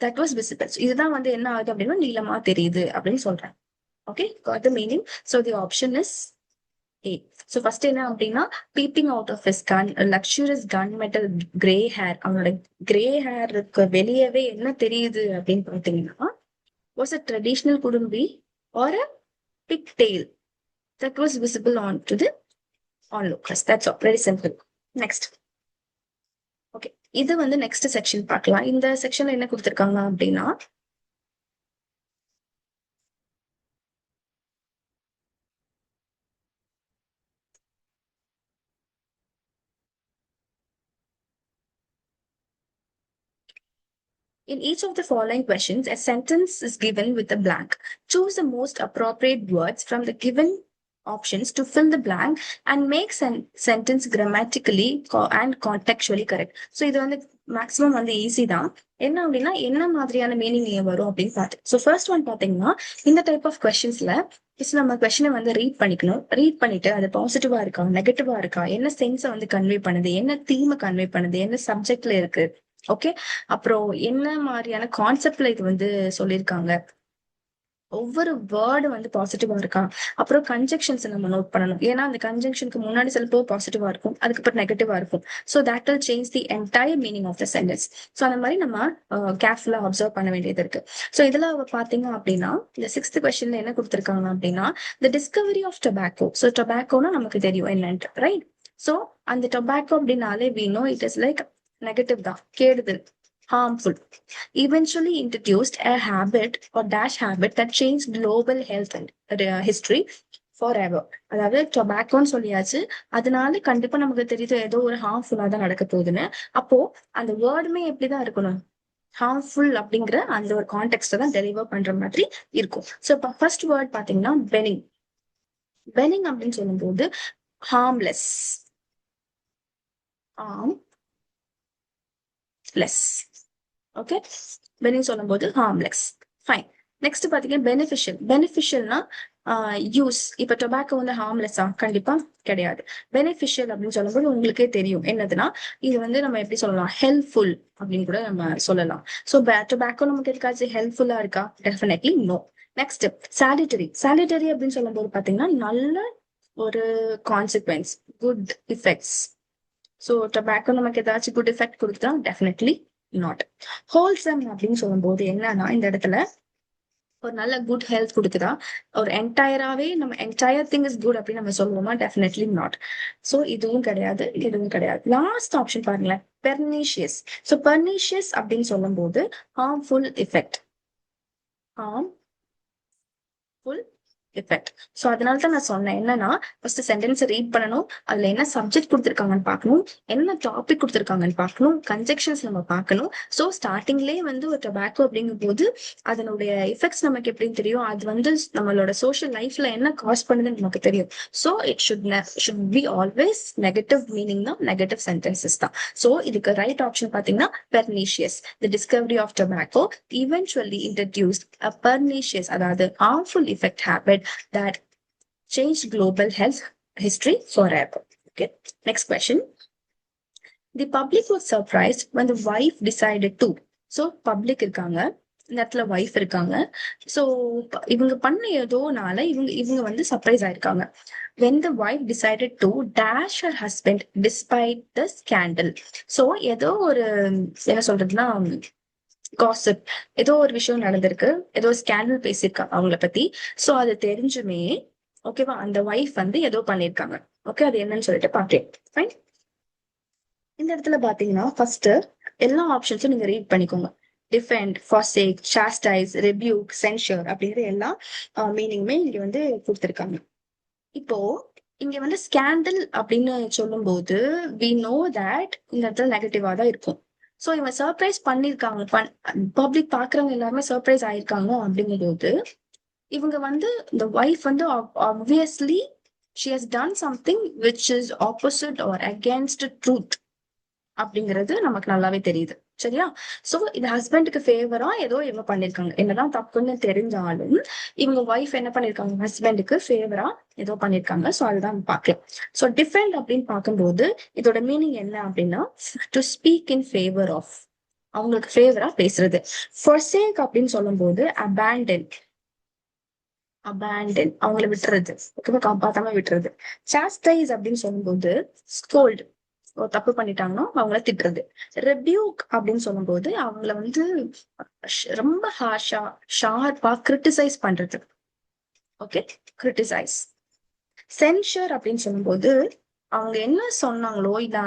that was visible. So இதுதான் வந்து என்ன ஆகுது அப்படின்னா நீளமா தெரியுது அப்படின்னு சொல்றேன். Okay, got the meaning. So the option is A. So first என்ன அப்படின்னா peeping out of his gun, luxurious gunmetal gray hair. அவனோட கிரே ஹேருக்கு வெளியவே என்ன தெரியுது அப்படின்னு பார்த்தீங்கன்னா was a traditional Kudumbi or a pigtail that was visible on to the onlookers. That's all. Very simple. Next. Okay, இது வந்து நெக்ஸ்ட் செக்ஷன் பார்க்கலாம். இந்த செக்ஷன்ல என்ன கொடுத்துருக்காங்க அப்படின்னா In each of the following questions, a sentence is given with a blank. Choose the most appropriate words from the given options to fill the blank and make sentence grammatically and contextually correct. So இது வந்து maximum வந்து easy தான். என்ன அப்படின்னா என்ன மாதிரியான meaning வரும் அப்படின்னு பார்த்து. ஸோ ஃபர்ஸ்ட் ஒன் பாத்தீங்கன்னா இந்த டைப் ஆஃப் கொஸ்டின்ஸ்ல நம்ம கொஸ்டினை வந்து ரீட் பண்ணிக்கணும். ரீட் பண்ணிட்டு அது பாசிட்டிவா இருக்கா நெகட்டிவா இருக்கா, என்ன சென்ஸை வந்து கன்வே பண்ணுது, என்ன தீமை கன்வே பண்ணுது, என்ன சப்ஜெக்ட்ல இருக்கு, ஓகே, அப்புறம் என்ன மாதிரியான கான்செப்ட்ல இது வந்து சொல்லியிருக்காங்க, ஒவ்வொரு வேர்டு வந்து பாசிட்டிவா இருக்கா, அப்புறம் கன்ஜெக்ஷன்ஸ் நம்ம நோட் பண்ணணும். ஏன்னா அந்த கன்ஜெக்ஷனுக்கு முன்னாடி சிலப்போ பாசிட்டிவா இருக்கும், அதுக்கப்புறம் நெகட்டிவா இருக்கும். So that will change the entire meaning of the sentence. So அந்த மாதிரி நம்ம கேர்ஃபுல்லா அப்சர்வ் பண்ண வேண்டியது இருக்கு. ஸோ இதுல பாத்தீங்க அப்படின்னா இந்த 6th கொஸ்டின்ல என்ன கொடுத்திருக்காங்க அப்படின்னா the discovery of tobacco. So டொபாக்கோனா நமக்கு தெரியும் என்னன்ட்டு, ரைட்? ஸோ அந்த டொபாக்கோ அப்படின்னாலே we know it is like negative தான், கெடுதல், harmful, eventually introduced a habit or dash habit that changed global health and history forever. அதாவது டொபாக்கோன்னு சொல்லியாச்சு, அதனால கண்டிப்பா நமக்கு தெரியுது ஏதோ ஒரு ஹார்ம்ஃபுல்லா தான் நடக்க போகுதுன்னு. அப்போ அந்த வேர்டுமே எப்படிதான் இருக்கணும், ஹார்ம்ஃபுல் அப்படிங்கிற அந்த ஒரு கான்டெக்ட் தான் டெலிவர் பண்ற மாதிரி இருக்கும். ஸோ இப்போ ஃபர்ஸ்ட் வேர்ட் பாத்தீங்கன்னா பெனிங். பெனிங் அப்படின்னு சொல்லும்போது ஹார்ம்லெஸ், லெஸ், ஓகே, பெனிங் சொல்லும் போது ஹார்ம்லெஸ், ஃபைன். நெக்ஸ்ட் பாத்தீங்கன்னா பெனிஃபிஷியல். பெனிஃபிஷியல்னா யூஸ். இப்ப டொபாக்கோ வந்து ஹார்ம்லெஸ்ஸா? கண்டிப்பா கிடையாது. பெனிஃபிஷியல் அப்படின்னு சொல்லும்போது உங்களுக்கே தெரியும் என்னதுன்னா இது வந்து நம்ம எப்படி சொல்லலாம், ஹெல்ப்ஃபுல் அப்படின்னு கூட நம்ம சொல்லலாம். ஸோ டொபாக்கோ நமக்கு எதுக்காச்சும் ஹெல்ப்ஃபுல்லா இருக்கா? Definitely no. Next solitary. Solitary அப்படின்னு சொல்லும் போது பாத்தீங்கன்னா நல்ல ஒரு consequence, good effects. So tobacco நமக்கு ஏதாச்சும் குட் எஃபெக்ட் கொடுத்தா? Definitely not. ஹோல்சம் அப்படின்னு சொல்லும் போது என்னன்னா இந்த இடத்துல ஒரு நல்ல குட் ஹெல்த் கொடுக்குதா, ஒரு என்டையராவே நம்ம என்டையர் திங் இஸ் குட் அப்படின்னு நம்ம சொல்லுவோமா? Definitely not. ஸோ இதுவும் கிடையாது, இதுவும் கிடையாது. லாஸ்ட் ஆப்ஷன் பாருங்களேன், பெர்னிஷியஸ். ஸோ பெர்னிஷியஸ் அப்படின்னு சொல்லும் போது harmful effect, harmful effect. So அதனால தான் நான் சொன்னேன் என்னன்னா ஃபர்ஸ்ட் சென்டென்ஸ் ரீட் பண்ணணும், அதுல என்ன சப்ஜெக்ட் கொடுத்துருக்காங்கன்னு பார்க்கணும், என்ன டாபிக் கொடுத்துருக்காங்கன்னு பார்க்கணும், கன்ஜெக்ஷன்ஸ் நம்ம பார்க்கணும். ஸோ ஸ்டார்டிங்லேயே வந்து ஒரு டொபாக்கோ அப்படிங்கும் போது அதனுடைய எஃபெக்ட்ஸ் நமக்கு எப்படின்னு தெரியும், அது வந்து நம்மளோட சோஷியல் லைஃப்ல என்ன காஸ் பண்ணுதுன்னு நமக்கு தெரியும். So it should be always negative meaning தான், நெகட்டிவ் சென்டென்சஸ் தான். ஸோ இதுக்கு ரைட் ஆப்ஷன் பார்த்தீங்கன்னா pernicious. The discovery of tobacco eventually introduced a pernicious, அதாவது harmful effect habit that changed global health history forever. Okay, next question. The public was surprised when the wife decided to. So public இருக்காங்க, இந்த இடத்துல wife இருக்காங்க. So இவங்க பண்ண ஏதோனால இவங்க வந்து surprise ஆயிருக்காங்க. when the wife decided to dash her husband despite the scandal. So ஏதோ ஒரு என்ன சொல்றதுன்னா காசிப், ஏதோ ஒரு விஷயம் நடந்திருக்கு, ஏதோ ஸ்கேண்டல் பேசியிருக்காங்க அவங்கள பத்தி. சோ அது தெரிஞ்சுமே ஓகேவா அந்த வைஃப் வந்து ஏதோ பண்ணிருக்காங்க. ஓகே, அது என்னன்னு சொல்லிட்டு பாக்கேன். ஃபைன். இந்த இடத்துல பாத்தீங்கன்னா ஃபர்ஸ்ட் எல்லா ஆப்ஷன்ஸும் நீங்க ரீட் பண்ணிக்கோங்க. Defend, forsake, chastise, rebuke, censure அப்படிங்கிற எல்லா மீனிங்குமே இங்க வந்து கொடுத்திருக்காங்க. இப்போ இங்க வந்து ஸ்கேண்டல் அப்படின்னு சொல்லும் போது we know that இந்த இடத்துல நெகட்டிவா தான் இருக்கும். சோ இவங்க சர்ப்ரைஸ் பண்ணிருக்காங்க, பப்ளிக் பாக்குறவங்க எல்லாருமே சர்ப்ரைஸ் ஆயிருக்காங்க அப்படிங்கும்போது இவங்க வந்து இந்த ஒய்ஃப் வந்து obviously she has done something which is opposite or against truth அப்படிங்கிறது நமக்கு நல்லாவே தெரியுது. சரியா? சோ இது ஹஸ்பண்டுக்கு ஃபேவரா ஏதோ இவங்க பண்ணிருக்காங்க, என்னதான் தப்புன்னு தெரிஞ்சாலும் இவங்க ஒய்ஃப் என்ன பண்ணிருக்காங்க, ஹஸ்பண்டுக்கு ஃபேவரா ஏதோ பண்ணிருக்காங்க. சோ அதுதான் பாக்கலாம். சோ டிஃபெண்ட் அப்படின்னு பார்க்கும்போது இதோட மீனிங் என்ன அப்படின்னா to speak in favour of, அவங்களுக்கு ஃபேவரா பேசுறது. forsake அப்படின்னு சொல்லும் போது abandon, அவங்களை விட்டுறது, ஓகேவா, காப்பாத்தாம விட்டுறது. chastise அப்படின்னு சொல்லும்போது scold, தப்பு பண்ணிட்டாங்கன்னா அவங்கள திட்டுறது. ரெபியூக் அப்படின்னு சொல்லும் போது அவங்கள வந்து ரொம்ப ஹார்ஷா ஷார்ப்பா கிரிட்டிசைஸ் பண்றது. Okay, criticise. சென்ஷர் அப்படின்னு சொல்லும்போது அவங்க என்ன சொன்னாங்களோ இல்ல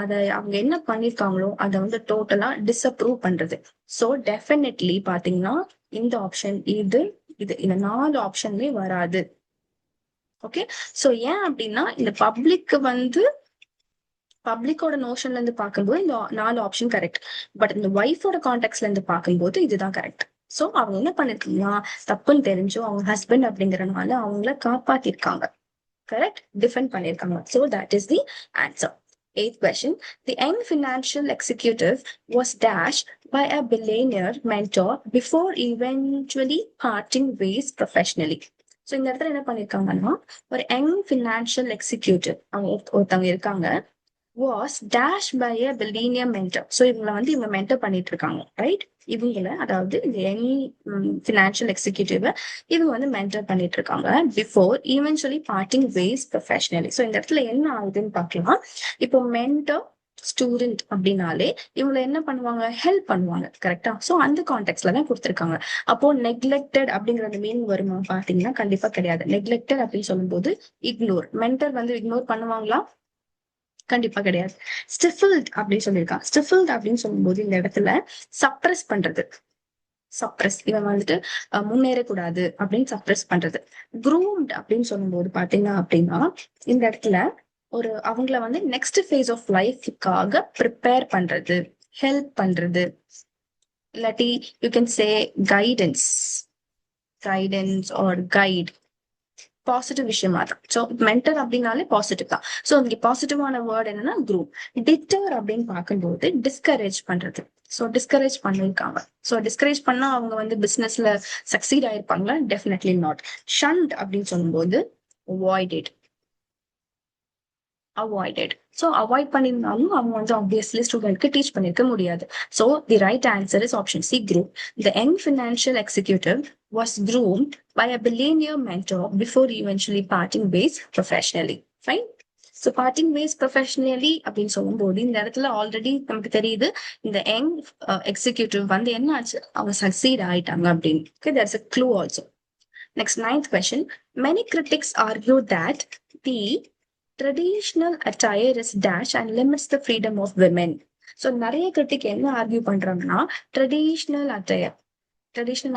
அவங்க என்ன பண்ணிருக்காங்களோ அதை வந்து டோட்டலா டிஸ்அப்ரூவ் பண்றது. சோ டெஃபினெட்லி பாத்தீங்கன்னா இந்த ஆப்ஷன் இது இந்த 4 ஆப்ஷனுமே வராது. ஓகே, சோ ஏன் அப்படின்னா இந்த பப்ளிக் வந்து பப்ளிக்கோட நோஷன்ல இருந்து பார்க்கும்போது இந்த 4 ஆப்ஷன் கரெக்ட். பட் இந்த ஒய்ஃபோட கான்டெக்ட்ல இருந்து பார்க்கும்போது இதுதான் கரெக்ட். சோ அவங்க என்ன பண்ணிருக்கீங்கன்னா, தப்புன்னு தெரிஞ்சோ அவங்க ஹஸ்பண்ட் அப்படிங்கறதுனால அவங்கள காப்பாத்திருக்காங்க. Correct? Defend பண்ணிருக்காங்க. So that is the answer. Eighth question. The young financial executive was dashed by a billionaire mentor before eventually parting ways professionally. So இந்த இடத்துல என்ன பண்ணிருக்காங்கன்னா, ஒரு யங் ஃபினான்ஷியல் எக்ஸிக்யூட்டிவ் அவங்க ஒருத்தவங்க இருக்காங்க, was dashed by a billionaire mentor. So இவங்க mentor பண்ணிட்டு இருக்காங்க, ரைட்? இவங்கள, அதாவது இந்த யங் ஃபினான்ஷியல் எக்ஸிக்யூட்டிவ் இவங்க மென்டர் பண்ணிட்டு இருக்காங்க before eventually parting ways professionally. So இந்த இடத்துல என்ன ஆகுதுன்னு பார்க்கலாம். இப்போ மென்டர் ஸ்டூடெண்ட் அப்படின்னாலே இவங்களை என்ன பண்ணுவாங்க, ஹெல்ப் பண்ணுவாங்க, கரெக்டா? சோ அந்த கான்டெக்ட்ல தான் கொடுத்துருக்காங்க. அப்போ நெக்லெக்டட் அப்படிங்கிற அந்த மீனிங் வருமா பாத்தீங்கன்னா கண்டிப்பா கிடையாது. நெக்லெக்டட் அப்படின்னு சொல்லும்போது இக்னோர், மென்டர் இக்னோர் பண்ணுவாங்களா? கண்டிப்பா கிடையாது. ஸ்டிஃபில்ட் அப்படின்னு சொல்லியிருக்கான். ஸ்டிஃபில்ட் அப்படின்னு சொல்லும்போது இந்த இடத்துல சப்ரஸ் பண்றது, சப்ரஸ், இவன் முன்னேறக்கூடாது அப்படின்னு சப்ரஸ் பண்றது. க்ரூம்ட் அப்படின்னு சொல்லும்போது பாத்தீங்க அப்படின்னா இந்த இடத்துல அவங்கள நெக்ஸ்ட் ஃபேஸ் ஆஃப் லைஃப்காக ப்ரிப்பேர் பண்றது, ஹெல்ப் பண்றது, இல்லாட்டி you can say guidance, or guide, positive விஷயமா தான். ஸோ மென்டர் அப்படின்னாலே பாசிட்டிவ் தான். ஸோ இங்க பாசிட்டிவான வேர்ட் என்னன்னா குரூப். டிட்டர் அப்படின்னு பார்க்கும்போது டிஸ்கரேஜ் பண்றது. ஸோ டிஸ்கரேஜ் பண்ணிருக்காங்க. ஸோ டிஸ்கரேஜ் பண்ணா அவங்க பிசினஸ்ல சக்சீட் ஆயிருப்பாங்களா? Definitely not. ஷண்ட் அப்படின்னு சொல்லும்போது அவாய்டட், ஸோ அவாய்ட் பண்ணிருந்தாலும் அவங்க ஆப்வியஸ்லி ஸ்டூடெண்ட்க்கு டீச் பண்ணிருக்க முடியாது. So the right answer is option C, group. The young financial executive was groomed by a billionaire mentor before eventually parting ways professionally. Fine. So parting ways professionally அப்படின்னு சொல்லும்போது இந்த இடத்துல already நமக்கு தெரியுது இந்த young executive என்ன ஆச்சு, அவங்க சக்சீட் ஆயிட்டாங்க அப்படின்னு. Okay, there's a clue also. Next, ninth question. Many critics argue that the traditional attire is dash and limits the freedom of women. So நிறைய கிரிட்டிக் என்ன ஆர்கியூ பண்றாங்கன்னா, ட்ரெடிஷ்னல்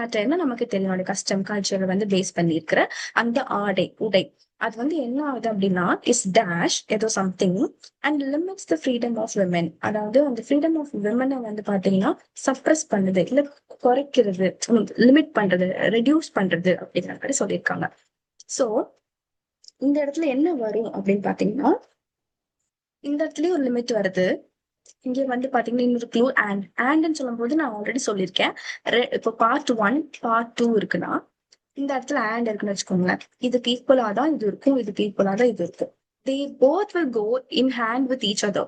அட்டையர்னா நமக்கு தெரியும், கஸ்டம் கல்ச்சர் பேஸ் பண்ணிருக்கிற அந்த ஆடை, உடை, அது என்ன ஆகுது அப்படின்னா இஸ் டேஷ் ஏதோ something and limits the freedom of women. அதாவது அந்த ஃப்ரீடம் ஆஃப் விமனை பாத்தீங்கன்னா சப்ரஸ் பண்ணுது, இல்ல குறைக்கிறது, லிமிட் பண்றது, ரெடியூஸ் பண்றது அப்படிங்கிற மாதிரி சொல்லியிருக்காங்க. சோ இந்த இடத்துல என்ன வரும் அப்படின்னு பாத்தீங்கன்னா, இந்த இடத்துலயும் ஒரு லிமிட் வருது. இங்க பாத்தீங்கன்னா இன்னொரு க்ளூ அண்ட் சொல்லும் போது நான் ஆல்ரெடி சொல்லியிருக்கேன். இப்போ பார்ட் 1 பார்ட் 2 இருக்குன்னா இந்த இடத்துல அண்ட் இருக்குன்னு வச்சுக்கோங்களேன். இதுக்கு ஈக்குவலா தான் இது இருக்கும், இதுக்கு ஈக்குவலா தான் இது இருக்கும். they both will go in hand with each other.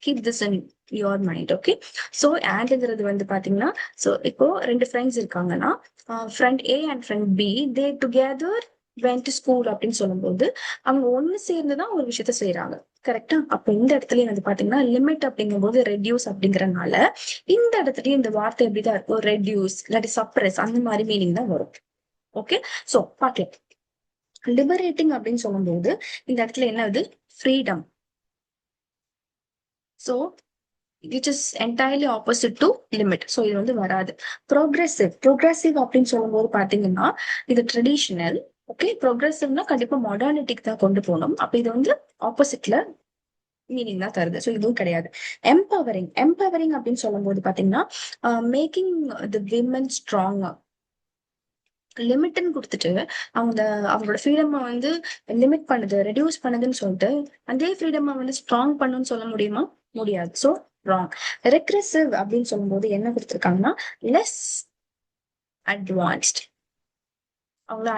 keep this in your mind. okay, so andங்கிறது பாத்தீங்கன்னா, so இப்போ 2 ஃப்ரெண்ட்ஸ் இருக்காங்கன்னா friend A and friend B they together went to school அப்படின்னு சொல்லும்போது அவங்க ஒண்ணு சேர்ந்துதான் ஒரு விஷயத்த செய்யறாங்க, கரெக்டா? அப்ப இந்த இடத்துலயும் பாத்தீங்கன்னா லிமிட் அப்படிங்கும் போது ரெடியூஸ் அப்படிங்கறதுனால இந்த இடத்துலயும் இந்த வார்த்தை எப்படிதான் இருக்கும், ரெடியூஸ் இல்லாட்டி சப்ரஸ் அந்த மாதிரி மீனிங் தான் வரும். ஓகே, சோ பாக்கலாம். லிபரேட்டிங் அப்படின்னு சொல்லும்போது இந்த இடத்துல என்னது, freedom. So which is entirely opposite to limit. so இது வராது. ப்ரோக்ரெசிவ் அப்படின்னு சொல்லும்போது பாத்தீங்கன்னா இது ட்ரெடிஷனல். ஓகே, ப்ரோக்ரெசிவ்னா கண்டிப்பா மாடர்னிட்டிக்கு தான் கொண்டு போகணும். அப்ப இது ஆப்போசிட்ல மீனிங் தான் தருது. ஸோ இதுவும் கிடையாது. எம்பவரிங் அப்படின்னு சொல்லும்போது பாத்தீங்கன்னா மேக்கிங் தி விமன் ஸ்ட்ராங். லிமிட்னு கொடுத்துட்டு அவங்களோட ஃப்ரீடம் லிமிட் பண்ணுது, ரெடியூஸ் பண்ணுதுன்னு சொல்லிட்டு அதே ஃப்ரீடம் ஸ்ட்ராங் பண்ணுன்னு சொல்ல முடியுமா? முடியாது. So wrong. ரெக்ரெசிவ் அப்படின்னு சொல்லும்போது என்ன கொடுத்துருக்காங்கன்னா லெஸ் அட்வான்ஸ்ட். அவங்கள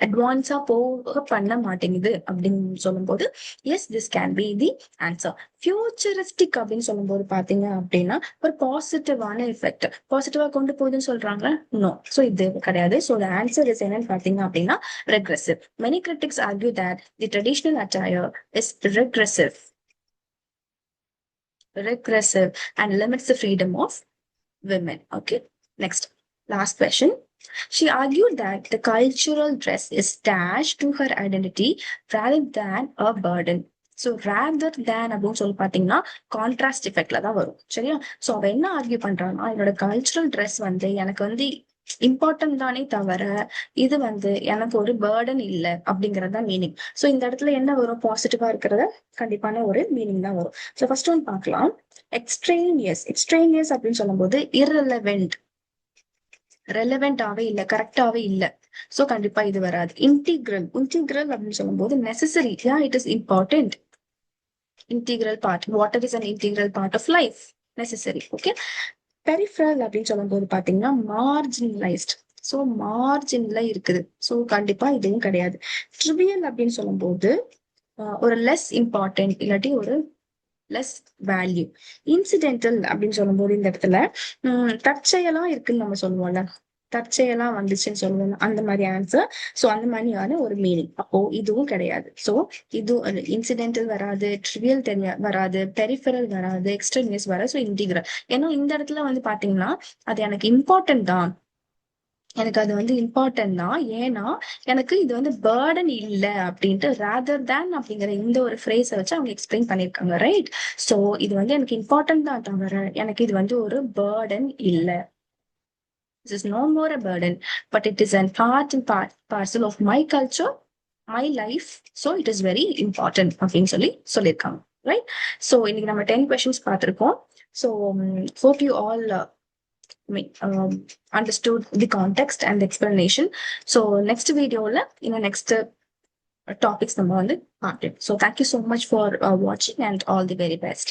அட்வான்ஸா போக பண்ண மாட்டேங்குது அப்படின்னு சொல்லும்போது yes, this can be the answer. Futuristic அப்படின்னு சொல்லும்போது பாத்தீங்க அப்படின்னா ஒரு பாசிட்டிவான எஃபெக்ட், பாசிட்டிவா கொண்டு போகுதுன்னு சொல்றாங்க. நோ, சோ இது கிடையாது. சோ த ஆன்சர் இஸ் என்னன்னு பாத்தீங்க அப்படின்னா regressive. Many critics argue that the traditional attire is regressive and limits the freedom of women. Okay, next, last question. She argued that the cultural dress is dash to her identity rather than a burden. So rather than அப்படின்னு சொல்லி பாத்தீங்கன்னா contrast எஃபெக்ட்ல தான் வரும், சரியா? So அவ என்ன argue பண்றான்னா, என்னோட கல்ச்சுரல் ட்ரெஸ் எனக்கு இம்பார்ட்டன்ட் தானே தவிர இது வந்து எனக்கு ஒரு பேர்டன் இல்ல அப்படிங்கறது தான் மீனிங். சோ இந்த இடத்துல என்ன வரும், பாசிட்டிவா இருக்கிறத கண்டிப்பான ஒரு மீனிங் தான் வரும். சோ ஃபர்ஸ்ட் ஒன் பார்க்கலாம். எக்ஸ்ட்ரேனியஸ். எக்ஸ்ட்ரேனியஸ் அப்படின்னு சொல்லும்போது irrelevant, ரெலவெண்டாவே இல்ல, கரெக்டாவே இல்ல. சோ கண்டிப்பா இது வராது. இன்டிகிரல். இன்டிகிரல் அப்படின்னு சொல்லும்போது necessary, yeah it is important. integral part, water is an integral part of life, necessary. Okay. Peripheral அப்படின்னு சொல்லும்போது பாத்தீங்கன்னா மார்ஜினலைஸ்ட். சோ மார்ஜின்ல இருக்குது. சோ கண்டிப்பா இதுவும் கிடையாது. ட்ரிவியல் அப்படின்னு சொல்லும்போது ஒரு லெஸ் இம்பார்ட்டன்ட், இல்லாட்டி ஒரு லெஸ் வேல்யூ. இன்சிடென்டல் அப்படின்னு சொல்லும்போது இந்த இடத்துல தற்செயலா இருக்குன்னு நம்ம சொல்லுவோம்ல, தற்செயலா வந்துச்சுன்னு சொல்லுவோம், அந்த மாதிரி ஆன்சர். சோ அந்த மாதிரியான ஒரு மீனிங். அப்போ இதுவும் கிடையாது. சோ இது இன்சிடென்டல் வராது, ட்ரிவியல் வராது, பெரிஃபரல் வராது, எக்ஸ்ட்ரீனியஸ் வராது. So integral. ஏன்னா இந்த இடத்துல வந்து பாத்தீங்கன்னா அது எனக்கு இம்பார்ட்டன்ட் தான், எனக்கு அது வந்து இம்பார்ட்டன்ட் தான். ஏன்னா எனக்கு இது வந்து பேர்டன் இல்ல அப்படின்ட்டு ரேதர் தேன் அப்படிங்கிற இந்த ஒரு ஃப்ரேஸை வச்சு அவங்க எக்ஸ்பிளைன் பண்ணிருக்காங்க, ரைட்? சோ இது வந்து எனக்கு இம்பார்ட்டன்ட் தான் தவிர எனக்கு இது வந்து ஒரு பேர்டன் இல்ல. This is no more a burden, but it is an part and parcel of my culture, my life. So it is very important அப்படின்னு சொல்லியிருக்காங்க, ரைட்? ஸோ இன்னைக்கு நம்ம 10 questions பார்த்திருக்கோம். So hope you all understood the context and the explanation. So next video in the next topics நம்ம வந்து பார்க்கலாம். So thank you so much for watching and all the very best.